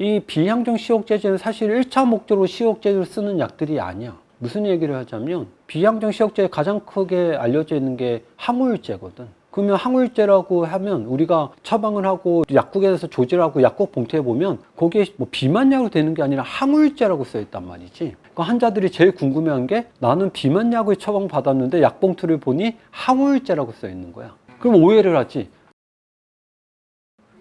이 비항정 식욕제제는 사실 1차 목적으로 식욕제제를 쓰는 약들이 아니야. 무슨 얘기를 하자면 비항정 식욕제에 가장 크게 알려져 있는 게 항우울제거든. 그러면 항우울제라고 하면 우리가 처방을 하고 약국에서 조절하고 약국 봉투에 보면 거기에 뭐 비만약으로 되는 게 아니라 항우울제라고 써 있단 말이지. 그러니까 환자들이 제일 궁금해한 게 나는 비만약을 처방받았는데 약봉투를 보니 항우울제라고 써 있는 거야. 그럼 오해를 하지.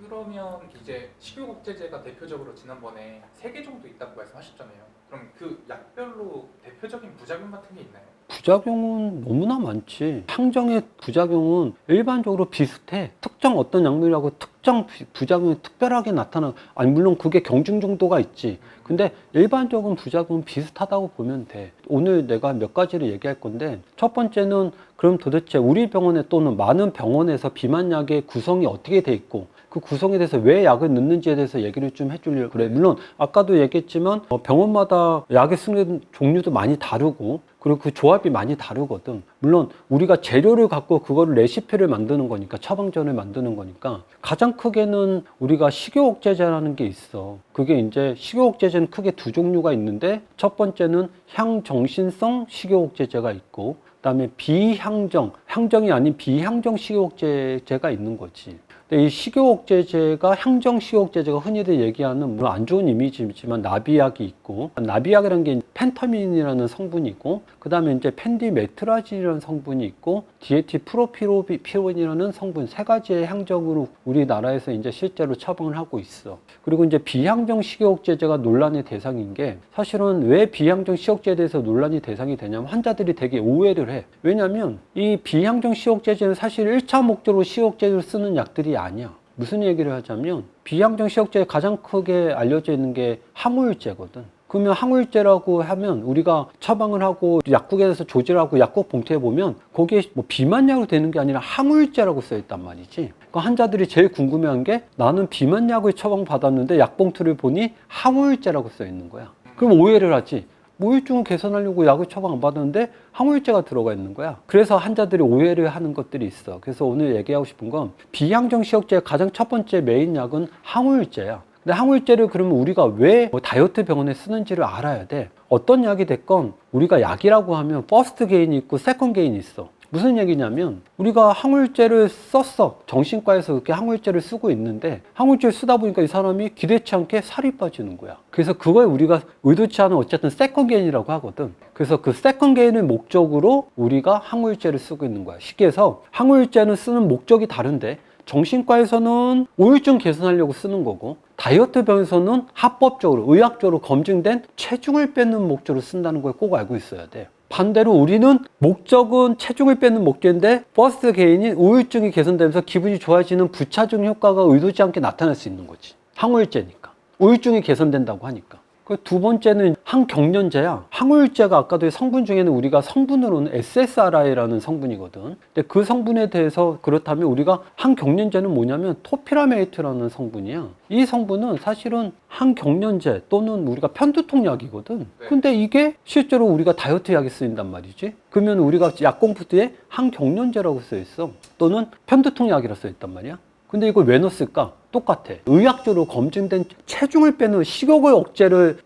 그러면 이제 식욕억제제가 대표적으로 지난번에 3개 정도 있다고 말씀하셨잖아요. 그럼 그 약별로 대표적인 부작용 같은 게 있나요? 부작용은 너무나 많지. 항정의 부작용은 일반적으로 비슷해. 특정 어떤 약물이라고 특정 부작용이 특별하게 나타나. 아니 물론 그게 경중 정도가 있지. 근데 일반적인 부작용은 비슷하다고 보면 돼. 오늘 내가 몇 가지를 얘기할 건데, 첫 번째는 그럼 도대체 우리 병원에 또는 많은 병원에서 비만약의 구성이 어떻게 돼 있고 그 구성에 대해서 왜 약을 넣는지에 대해서 얘기를 좀 해주려고 그래. 물론 아까도 얘기했지만 병원마다 약의 쓰는 종류도 많이 다르고 그리고 그 조합이 많이 다르거든. 물론 우리가 재료를 갖고 그거를 레시피를 만드는 거니까, 처방전을 만드는 거니까. 가장 크게는 우리가 식욕억제제라는 게 있어. 그게 이제 식욕억제제는 크게 두 종류가 있는데, 첫 번째는 향정신성 식욕억제제가 있고, 그다음에 비향정, 향정이 아닌 비향정 식욕억제제가 있는 거지. 근데 이 식욕억제제가 향정 식욕억제제가 흔히들 얘기하는, 물론 안 좋은 이미지지만 나비약이 있고, 나비약이라는 게 펜타민이라는 성분이 있고, 그 다음에 이제 펜디메트라진이라는 성분이 있고, 디에티 프로피로피론이라는 성분, 세 가지의 향정으로 우리나라에서 이제 실제로 처방을 하고 있어. 그리고 이제 비향정 식욕억제제가 논란의 대상인 게, 사실은 왜 비향정 식욕제제에 대해서 논란이 대상이 되냐면 환자들이 되게 오해를 해. 왜냐면 이 비향정 식욕제제는 사실 1차 목적으로 식욕제제를 쓰는 약들이 아니야. 무슨 얘기를 하자면 비항정 식욕제에 가장 크게 알려져 있는 게 항우울제거든. 그러면 항우울제라고 하면 우리가 처방을 하고 약국에서 조절하고 약국 봉투에 보면 거기에 뭐 비만약으로 되는 게 아니라 항우울제라고 써 있단 말이지. 그러니까 환자들이 제일 궁금해한 게 나는 비만약을 처방받았는데 약봉투를 보니 항우울제라고 써 있는 거야. 그럼 오해를 하지. 우울증을 개선하려고 약을 처방 안 받았는데 항우울제가 들어가 있는 거야. 그래서 환자들이 오해를 하는 것들이 있어. 그래서 오늘 얘기하고 싶은 건 비항정 식욕제의 가장 첫 번째 메인 약은 항우울제야. 근데 항우울제를 그러면 우리가 왜 다이어트 병원에 쓰는지를 알아야 돼. 어떤 약이 됐건 우리가 약이라고 하면 퍼스트 게인이 있고 세컨 게인이 있어. 무슨 얘기냐면 우리가 항우울제를 썼어. 정신과에서 그렇게 항우울제를 쓰고 있는데 항우울제를 쓰다 보니까 이 사람이 기대치 않게 살이 빠지는 거야. 그래서 그걸 우리가 의도치 않은 어쨌든 세컨 게인이라고 하거든. 그래서 그 세컨 게인을 목적으로 우리가 항우울제를 쓰고 있는 거야. 쉽게 해서 항우울제는 쓰는 목적이 다른데 정신과에서는 우울증 개선하려고 쓰는 거고, 다이어트 병에서는 합법적으로 의학적으로 검증된 체중을 뺏는 목적으로 쓴다는 걸 꼭 알고 있어야 돼. 반대로 우리는 목적은 체중을 뺏는 목적인데 퍼스트 게인인 우울증이 개선되면서 기분이 좋아지는 부차적 효과가 의도치 않게 나타날 수 있는 거지. 항우울제니까. 우울증이 개선된다고 하니까. 그 두 번째는 항경련제야. 항우울제가 아까도 성분 중에는 우리가 성분으로는 SSRI라는 성분이거든. 근데 그 성분에 대해서 그렇다면 우리가 항경련제는 뭐냐면 토피라메이트라는 성분이야. 이 성분은 사실은 항경련제 또는 우리가 편두통약이거든. 근데 이게 실제로 우리가 다이어트 약에 쓰인단 말이지. 그러면 우리가 약공푸드에 항경련제라고 써 있어. 또는 편두통약이라 써 있단 말이야. 근데 이걸 왜 넣었을까? 똑같아. 의학적으로 검증된 체중을 빼는 식욕을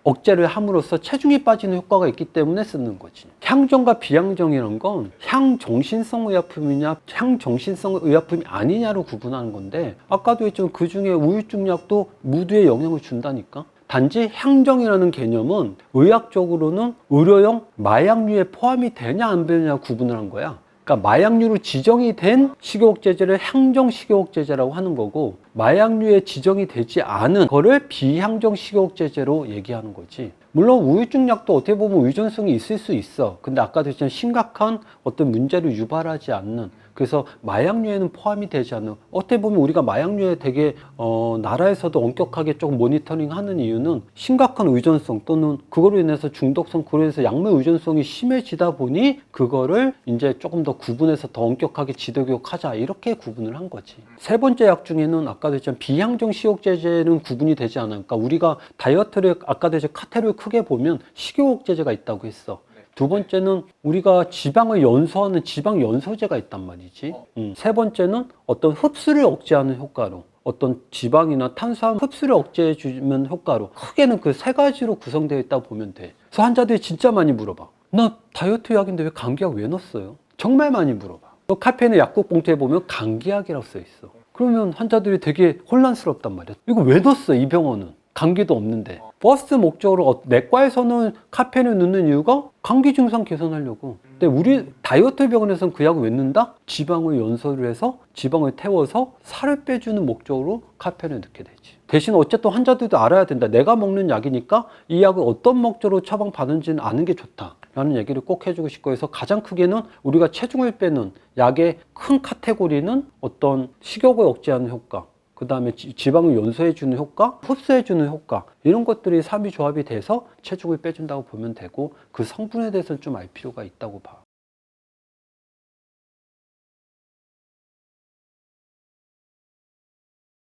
억제를 함으로써 체중이 빠지는 효과가 있기 때문에 쓰는 거지. 향정과 비향정이라는 건 향정신성 의약품이냐 향정신성 의약품이 아니냐로 구분하는 건데, 아까도 했지만 그 중에 우울증 약도 무드에 영향을 준다니까. 단지 향정이라는 개념은 의학적으로는 의료용 마약류에 포함이 되냐 안 되냐 구분을 한 거야. 그러니까 마약류로 지정이 된 식욕억제제를 향정 식욕억제제라고 하는 거고, 마약류에 지정이 되지 않은 거를 비향정 식욕억제제로 얘기하는 거지. 물론 우울증 약도 어떻게 보면 의존성이 있을 수 있어. 근데 아까도 했지만 심각한 어떤 문제를 유발하지 않는, 그래서 마약류에는 포함이 되지 않는, 어떻게 보면 우리가 마약류에 되게 나라에서도 엄격하게 조금 모니터링 하는 이유는 심각한 의존성 또는 그거로 인해서 중독성, 그로 인해서 약물 의존성이 심해지다 보니 그거를 이제 조금 더 구분해서 더 엄격하게 지도교육하자, 이렇게 구분을 한 거지. 세 번째 약 중에는 아까도 했지만 비향정 식욕제제는 구분이 되지 않으니까, 우리가 다이어트를 아까도 이제 카테고리 크게 보면 식욕억제제가 있다고 했어. 두 번째는 우리가 지방을 연소하는 지방 연소제가 있단 말이지. 세 번째는 어떤 흡수를 억제하는 효과로 어떤 지방이나 탄수화물 흡수를 억제해 주는 효과로 크게는 그 세 가지로 구성되어 있다고 보면 돼. 그래서 환자들이 진짜 많이 물어봐. 나 다이어트 약인데 왜 감기약 왜 넣었어요? 정말 많이 물어봐. 또 카페인의 약국 봉투에 보면 감기약이라고 써 있어. 그러면 환자들이 되게 혼란스럽단 말이야. 이거 왜 넣었어, 이 병원은? 감기도 없는데. 버스 목적으로 내과에서는 카페인을 넣는 이유가 감기 증상 개선하려고. 근데 우리 다이어트 병원에서는 그 약을 왜 넣는다? 지방을 연소를 해서 지방을 태워서 살을 빼주는 목적으로 카페인을 넣게 되지. 대신 어쨌든 환자들도 알아야 된다. 내가 먹는 약이니까 이 약을 어떤 목적으로 처방받는지는 아는 게 좋다 라는 얘기를 꼭 해주고 싶고, 해서 가장 크게는 우리가 체중을 빼는 약의 큰 카테고리는 어떤 식욕을 억제하는 효과, 그 다음에 지방을 연소해주는 효과, 흡수해주는 효과, 이런 것들이 삼위조합이 돼서 체중을 빼준다고 보면 되고, 그 성분에 대해서는 좀 알 필요가 있다고 봐.